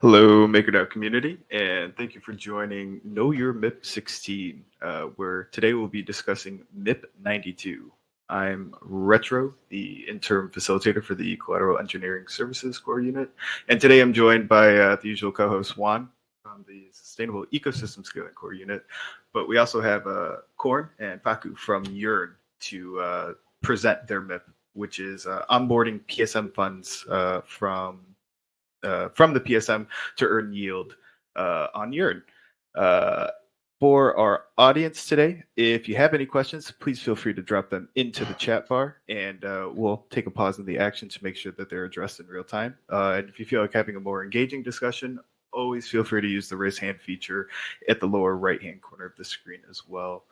Hello, MakerDAO community, and thank you for joining Know Your MIP 16, where today we'll be discussing MIP 92. I'm Retro, the interim facilitator for the Collateral Engineering Services Core Unit, and today I'm joined by the usual co-host Juan from the Sustainable Ecosystem Scaling Core Unit, but we also have Korn and Faku from Yearn to present their MIP, which is onboarding PSM funds from the PSM to earn yield on Yearn. For our audience today, if you have any questions, please feel free to drop them into the chat bar, and we'll take a pause in the action to make sure that they're addressed in real time. And if you feel like having a more engaging discussion, always feel free to use the raise hand feature at the lower right-hand corner of the screen as well.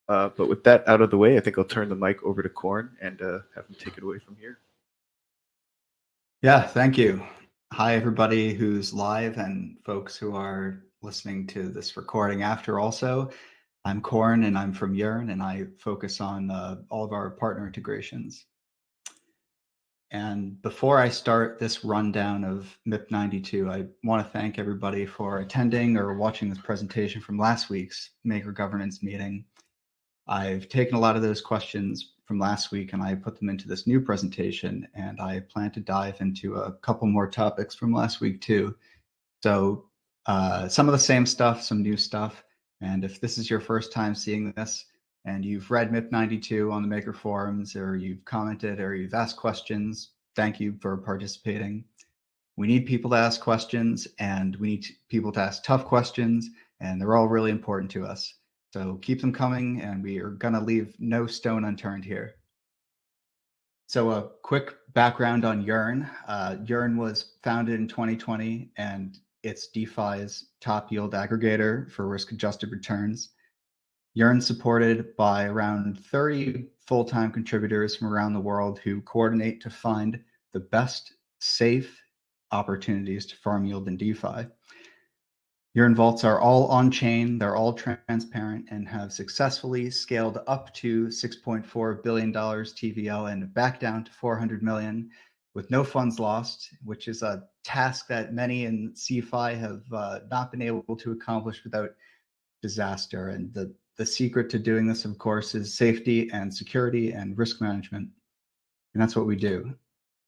But with that out of the way, I think I'll turn the mic over to Korn and have him take it away from here. Yeah, thank you. Hi, everybody who's live and folks who are listening to this recording after also. I'm Korn and I'm from Yearn, and I focus on all of our partner integrations. And before I start this rundown of MIP92, I want to thank everybody for attending or watching this presentation from last week's Maker Governance meeting. I've taken a lot of those questions from last week and I put them into this new presentation, and I plan to dive into a couple more topics from last week too. So some of the same stuff, some new stuff. And if this is your first time seeing this and you've read MIP92 on the Maker forums, or you've commented or you've asked questions, thank you for participating. We need people to ask questions, and we need people to ask tough questions, and they're all really important to us. So keep them coming, and we are going to leave no stone unturned here. So a quick background on Yearn. Yearn was founded in 2020, and it's DeFi's top yield aggregator for risk-adjusted returns. Yearn's supported by around 30 full-time contributors from around the world who coordinate to find the best safe opportunities to farm yield in DeFi. Yearn vaults are all on-chain, they're all transparent, and have successfully scaled up to $6.4 billion TVL and back down to $400 million with no funds lost, which is a task that many in CeFi have not been able to accomplish without disaster. And the secret to doing this, of course, is safety and security and risk management. And that's what we do.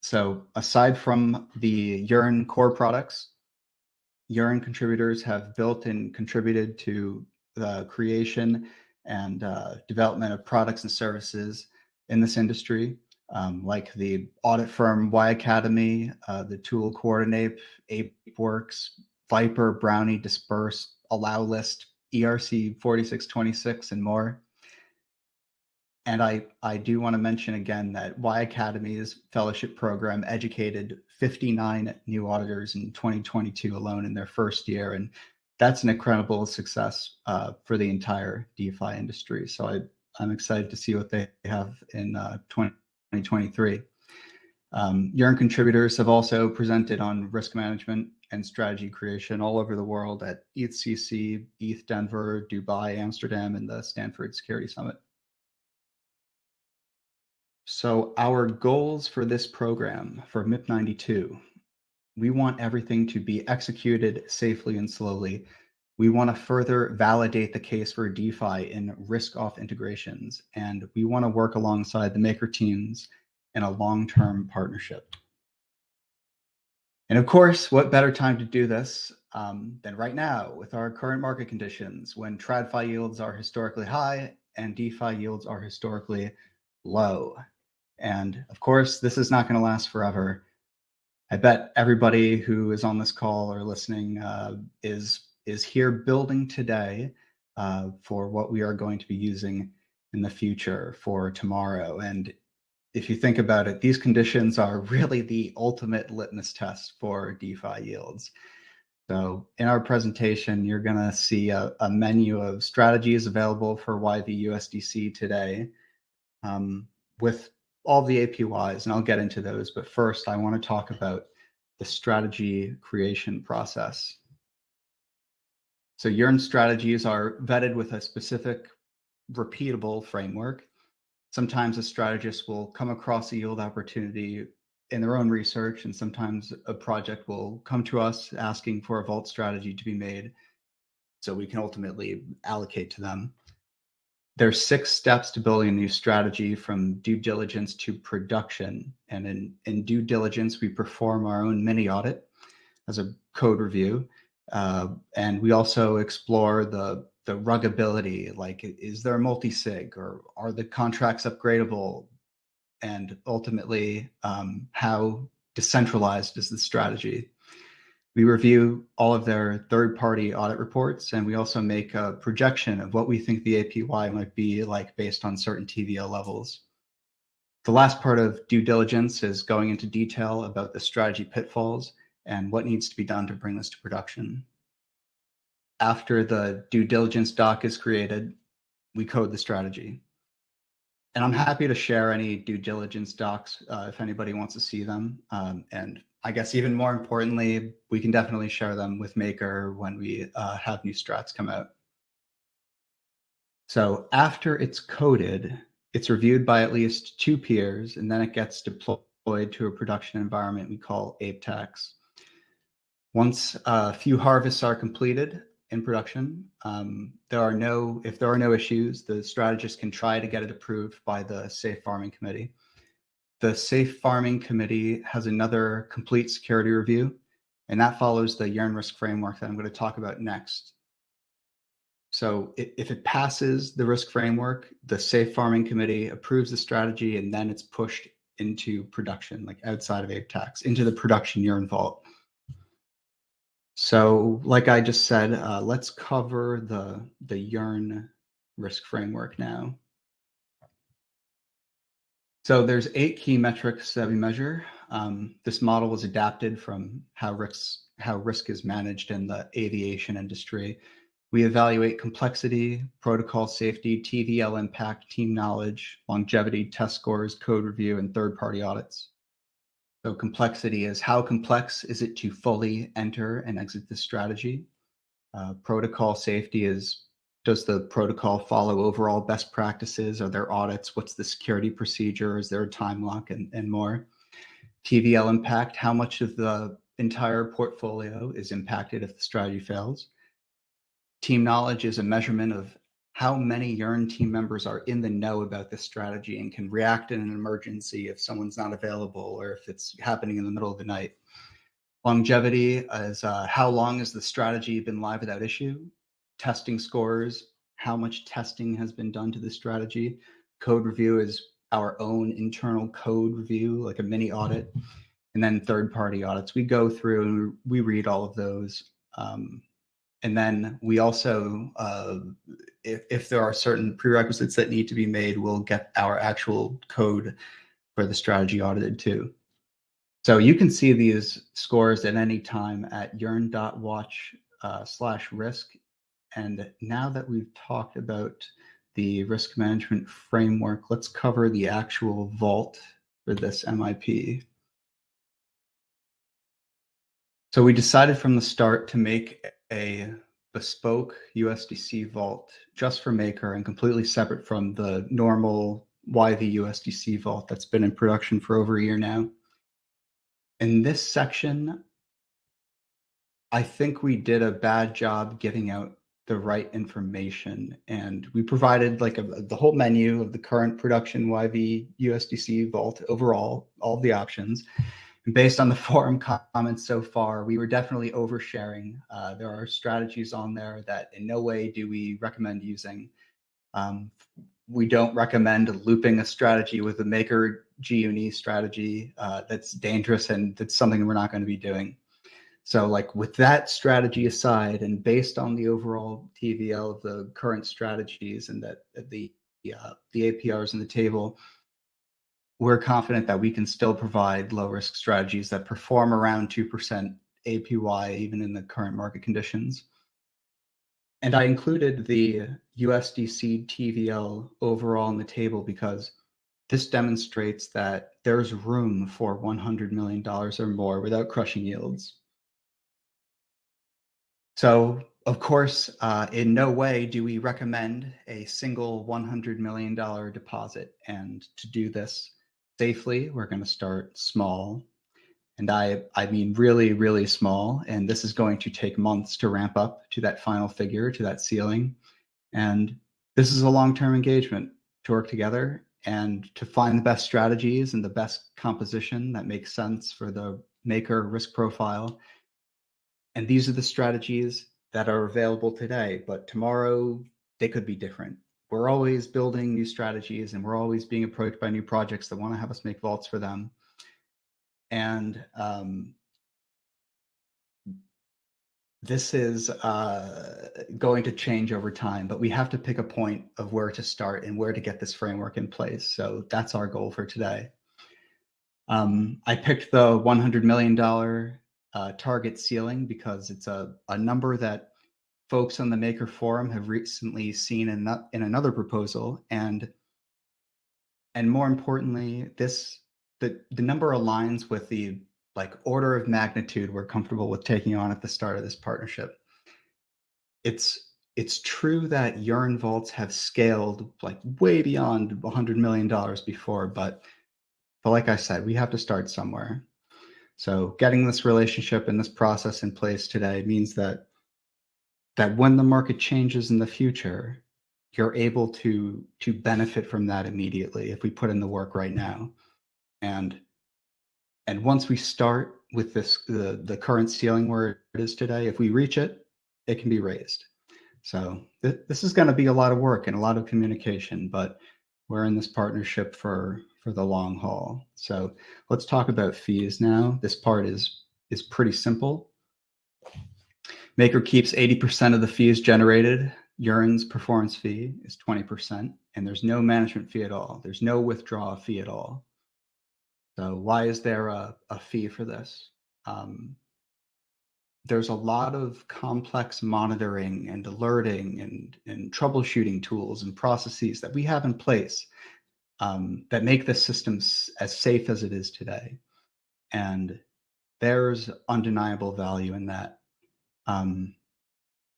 So aside from the Yearn core products, Yearn contributors have built and contributed to the creation and development of products and services in this industry, like the audit firm Y Academy, the tool Coordinate, ApeWorks, Viper, Brownie, Disperse, Allow List, ERC 4626, and more. And I do want to mention again that Y Academy's fellowship program educated 59 new auditors in 2022 alone in their first year. And that's an incredible success for the entire DeFi industry. So I'm excited to see what they have in 2023. Yearn contributors have also presented on risk management and strategy creation all over the world at ETHCC, ETH Denver, Dubai, Amsterdam, and the Stanford Security Summit. So our goals for this program, for MIP92, we want everything to be executed safely and slowly. We want to further validate the case for DeFi in risk-off integrations, and we want to work alongside the Maker teams in a long-term partnership. And of course, what better time to do this than right now with our current market conditions, when TradFi yields are historically high and DeFi yields are historically low. And of course, this is not going to last forever. I bet everybody who is on this call or listening is here building today for what we are going to be using in the future for tomorrow. And if you think about it, these conditions are really the ultimate litmus test for DeFi yields. So in our presentation, you're going to see a menu of strategies available for YV USDC today with all the APYs, and I'll get into those. But first, I want to talk about the strategy creation process. So Yearn strategies are vetted with a specific repeatable framework. Sometimes a strategist will come across a yield opportunity in their own research, and sometimes a project will come to us asking for a vault strategy to be made so we can ultimately allocate to them. There's 6 steps to building a new strategy, from due diligence to production. And in due diligence, we perform our own mini audit as a code review. And we also explore the ruggability, like, is there a multi-sig, or are the contracts upgradable? And ultimately, how decentralized is the strategy? We review all of their third-party audit reports, and we also make a projection of what we think the APY might be like based on certain TVL levels. The last part of due diligence is going into detail about the strategy pitfalls and what needs to be done to bring this to production. After the due diligence doc is created, we code the strategy. And I'm happy to share any due diligence docs if anybody wants to see them. And I guess even more importantly, we can definitely share them with Maker when we have new strats come out. So after it's coded, it's reviewed by at least 2 peers, and then it gets deployed to a production environment we call ApeTax. Once a few harvests are completed in production, if there are no issues, the strategist can try to get it approved by the Safe Farming Committee. The Safe Farming Committee has another complete security review, and that follows the Yearn risk framework that I'm going to talk about next. So if it passes the risk framework, the Safe Farming Committee approves the strategy, and then it's pushed into production, like outside of ApeTax, into the production Yearn vault. So like I just said, let's cover the Yearn risk framework now. So there's 8 key metrics that we measure. This model was adapted from how risk is managed in the aviation industry. We evaluate complexity, protocol safety, TVL impact, team knowledge, longevity, test scores, code review, and third-party audits. So complexity is, how complex is it to fully enter and exit the strategy? Protocol safety is, does the protocol follow overall best practices? Are there audits? What's the security procedure? Is there a time lock, and more? TVL impact, how much of the entire portfolio is impacted if the strategy fails? Team knowledge is a measurement of how many Yearn team members are in the know about this strategy and can react in an emergency if someone's not available or if it's happening in the middle of the night. Longevity is how long has the strategy been live without issue? Testing scores, how much testing has been done to the strategy? Code review is our own internal code review, like a mini audit. And then third-party audits. We go through and we read all of those. And then we also, if there are certain prerequisites that need to be made, we'll get our actual code for the strategy audited too. So you can see these scores at any time at yearn.watch/risk. And now that we've talked about the risk management framework, let's cover the actual vault for this MIP. So we decided from the start to make a bespoke USDC vault just for Maker and completely separate from the normal YV USDC vault that's been in production for over a year now. In this section, I think we did a bad job giving out the right information, and we provided like the whole menu of the current production YV USDC vault overall, all of the options. And based on the forum comments so far, we were definitely oversharing. There are strategies on there that in no way do we recommend using. We don't recommend looping a strategy with a Maker GUNI strategy. That's dangerous, and that's something we're not going to be doing. So like with that strategy aside, and based on the overall TVL of the current strategies and that the APRs in the table, we're confident that we can still provide low risk strategies that perform around 2% APY even in the current market conditions. And I included the USDC TVL overall in the table because this demonstrates that there's room for $100 million or more without crushing yields. So, of course, in no way do we recommend a single $100 million deposit. And to do this, safely. We're going to start small. And I mean really, really small. And this is going to take months to ramp up to that final figure, to that ceiling. And this is a long-term engagement to work together and to find the best strategies and the best composition that makes sense for the maker risk profile. And these are the strategies that are available today, but tomorrow they could be different. We're always building new strategies, and we're always being approached by new projects that want to have us make vaults for them. And this is going to change over time, but we have to pick a point of where to start and where to get this framework in place. So that's our goal for today. I picked the $100 million target ceiling because it's a number that folks on the Maker Forum have recently seen in another proposal, and more importantly, the number aligns with the order of magnitude we're comfortable with taking on at the start of this partnership. It's true that Yearn vaults have scaled way beyond $100 million before, but like I said, we have to start somewhere. So getting this relationship and this process in place today means that when the market changes in the future, you're able to benefit from that immediately if we put in the work right now. And once we start with the current ceiling where it is today, if we reach it, it can be raised. So this is going to be a lot of work and a lot of communication, but we're in this partnership for the long haul. So let's talk about fees now. This part is pretty simple. Maker keeps 80% of the fees generated. Yearn's performance fee is 20%, and there's no management fee at all. There's no withdrawal fee at all. So why is there a fee for this? There's a lot of complex monitoring and alerting and troubleshooting tools and processes that we have in place that make the system as safe as it is today. And there's undeniable value in that.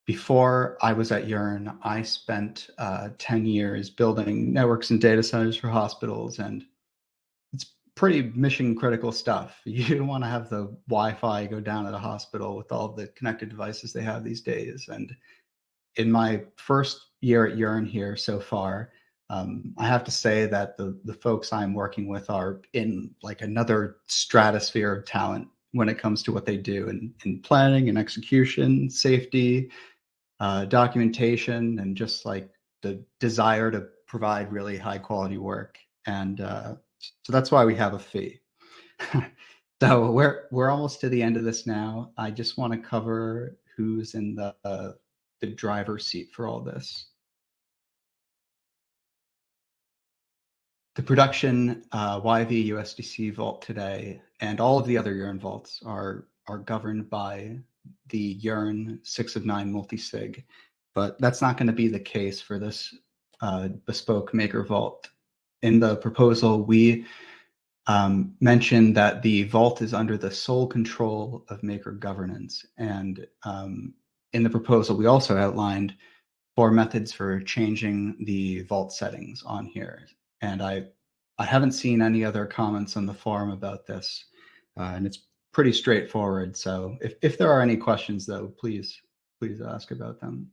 Before I was at Yearn, I spent 10 years building networks and data centers for hospitals, and it's pretty mission critical stuff. You don't want to have the Wi-Fi go down at a hospital with all the connected devices they have these days. And in my first year at Yearn here so far, I have to say that the folks I'm working with are in another stratosphere of talent when it comes to what they do in planning and execution, safety, documentation, and just the desire to provide really high quality work. And so that's why we have a fee. So we're almost to the end of this now. I just want to cover who's in the driver's seat for all this. The production YV USDC vault today and all of the other Yearn vaults are governed by the Yearn 6 of 9 multi-sig, but that's not going to be the case for this bespoke Maker vault. In the proposal, we mentioned that the vault is under the sole control of Maker governance, and in the proposal, we also outlined 4 methods for changing the vault settings on here. And I haven't seen any other comments on the forum about this, and it's pretty straightforward. So if there are any questions, though, please ask about them.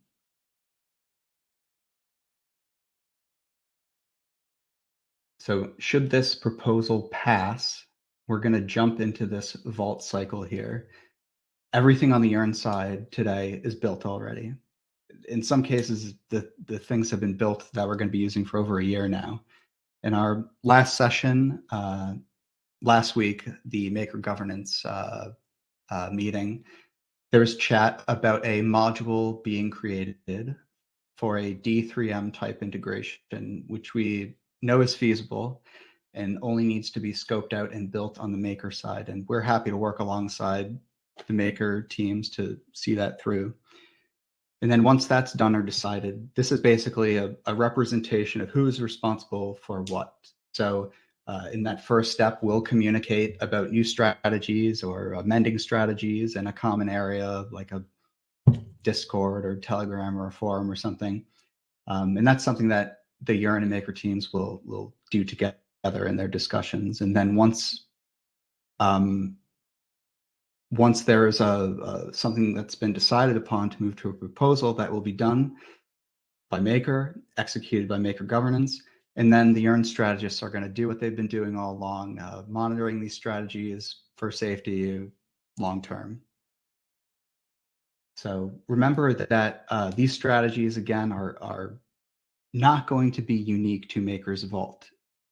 So should this proposal pass, we're going to jump into this vault cycle here. Everything on the Yearn side today is built already. In some cases, the things have been built that we're going to be using for over a year now. In our last session, last week, the Maker governance meeting, there was chat about a module being created for a D3M type integration, which we know is feasible and only needs to be scoped out and built on the Maker side. And we're happy to work alongside the Maker teams to see that through. And then once that's done or decided, this is basically a representation of who's responsible for what. So in that first step, we'll communicate about new strategies or amending strategies in a common area like a Discord or Telegram or a forum or something. And that's something that the Yearn and Maker teams will do together together in their discussions. And then once there is something that's been decided upon to move to a proposal, that will be done by Maker, executed by Maker governance. And then the Yearn strategists are going to do what they've been doing all along, monitoring these strategies for safety long term. So remember that these strategies, again, are not going to be unique to Maker's Vault.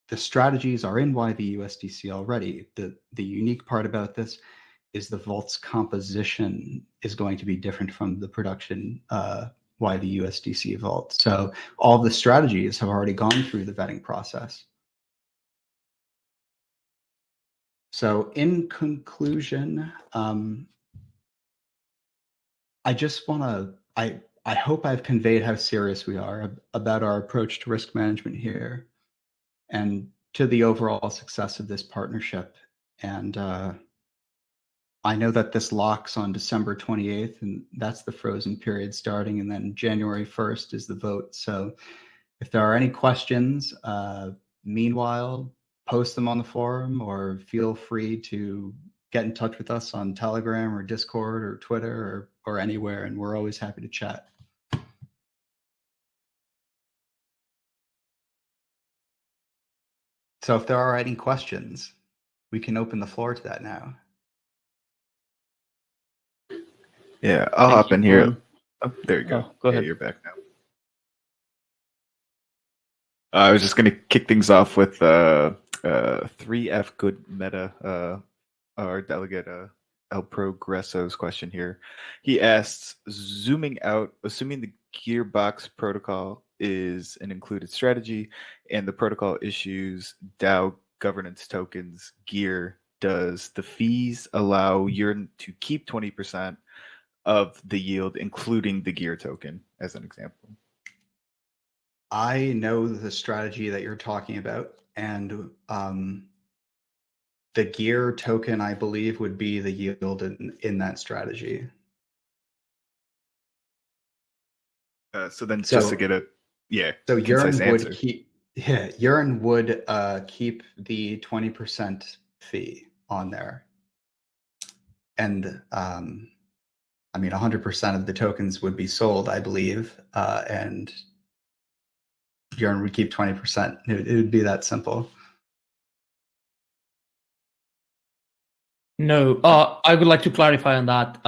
The strategies are in YV-USDC already. The unique part about this is the Vault's composition is going to be different from the production YV-USDC Vault. So all the strategies have already gone through the vetting process. So in conclusion, I just want to, I hope I've conveyed how serious we are about our approach to risk management here and to the overall success of this partnership. And I know that this locks on December 28th, and that's the frozen period starting, and then January 1st is the vote. So if there are any questions, meanwhile, post them on the forum or feel free to get in touch with us on Telegram or Discord or Twitter or anywhere, and we're always happy to chat. So if there are any questions, we can open the floor to that now. Yeah, I'll hop in here. Oh, there you go. Go ahead. You're back now. I was just going to kick things off with 3F Good Meta, our delegate El Progresso's question here. He asks, zooming out, assuming the Gearbox protocol is an included strategy and the protocol issues DAO governance tokens Gear, does the fees allow Yearn to keep 20% of the yield, including the Gear token, as an example? I know the strategy that you're talking about, and the Gear token, I believe, would be the yield in that strategy. So then, just to get a so concise Yearn would answer. Yearn would keep the 20% fee on there, and I mean 100% of the tokens would be sold, I believe, and Yearn would keep 20%. It would be that simple. No, I would like to clarify on that.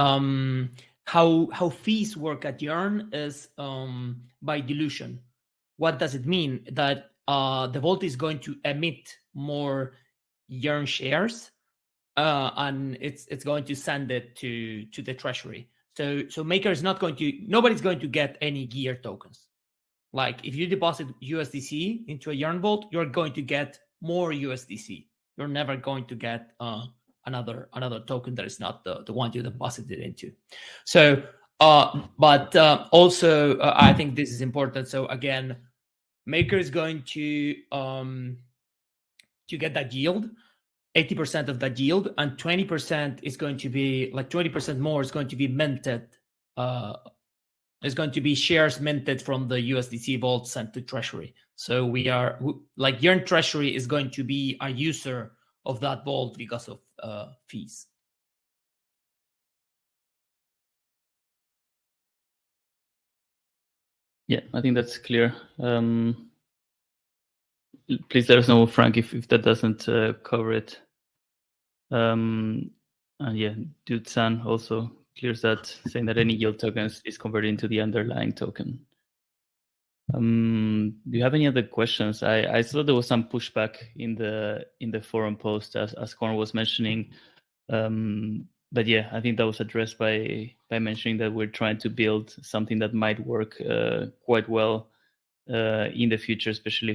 How fees work at Yearn is by dilution. What does it mean? That the vault is going to emit more Yearn shares, and it's going to send it to the treasury. So Maker is not going to, nobody's going to get any Gear tokens. Like if you deposit USDC into a Yearn vault, you're going to get more USDC. You're never going to get another token that is not the one you deposited into. So, but also I think this is important. So again, Maker is going to get that yield, 80% of that yield, and 20% is going to be like 20% more is going to be minted. Is going to be shares minted from the USDC vault sent to Treasury. So we are like Yearn Treasury is going to be a user of that vault because of fees. Yeah, I think that's clear. Please let us know, Frank, if that doesn't cover it. And yeah, Dude San also clears that, saying that any yield tokens is converted into the underlying token. Do you have any other questions? I saw there was some pushback in the forum post as Corn was mentioning. But yeah, I think that was addressed by mentioning that we're trying to build something that might work quite well in the future, especially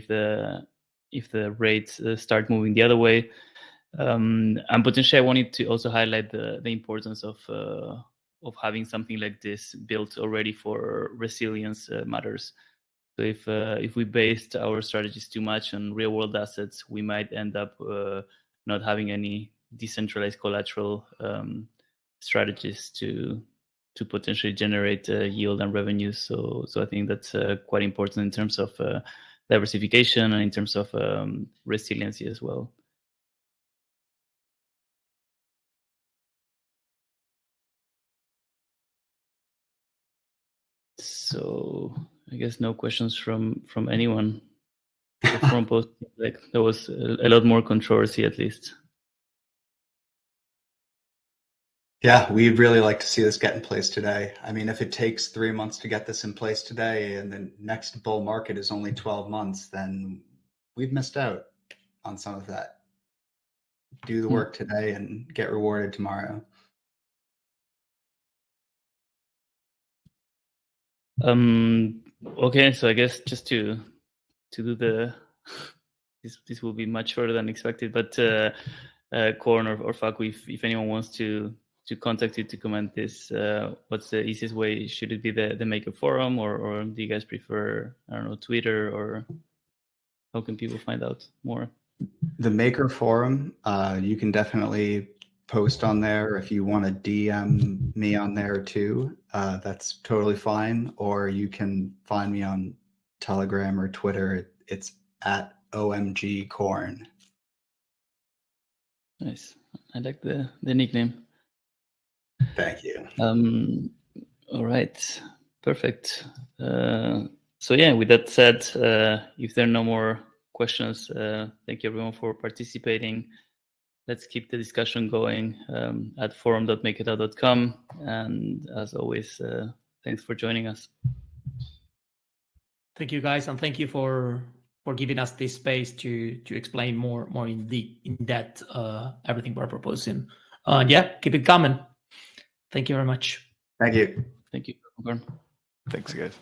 if the rates start moving the other way. And potentially, I wanted to also highlight the importance of having something like this built already for resilience matters. So if we based our strategies too much on real world assets, we might end up not having any decentralized collateral strategies to potentially generate yield and revenue. So I think that's quite important in terms of diversification and in terms of resiliency as well. So I guess no questions from anyone. The forum post, like there was a lot more controversy, at least. Yeah, we'd really like to see this get in place today. I mean, if it takes 3 months to get this in place today and the next bull market is only 12 months, then we've missed out on some of that. Do the work today and get rewarded tomorrow. Okay, so I guess just to do the this will be much shorter than expected, but Korn or Faku, if anyone wants to contact you to comment this, what's the easiest way? Should it be the Maker forum, or do you guys prefer, I don't know, Twitter, or how can people find out more? The Maker forum, you can definitely post on there. If you want to DM me on there too, that's totally fine. Or you can find me on Telegram or Twitter. It's at OMG Korn. Nice. I like the nickname. Thank you. All right. Perfect. So yeah, with that said, if there are no more questions, thank you everyone for participating. Let's keep the discussion going at forum.makeitout.com. And as always, thanks for joining us. Thank you, guys, and thank you for giving us this space to explain more in depth everything we're proposing. Yeah, keep it coming. Thank you very much. Thank you. Thank you. Thanks, guys.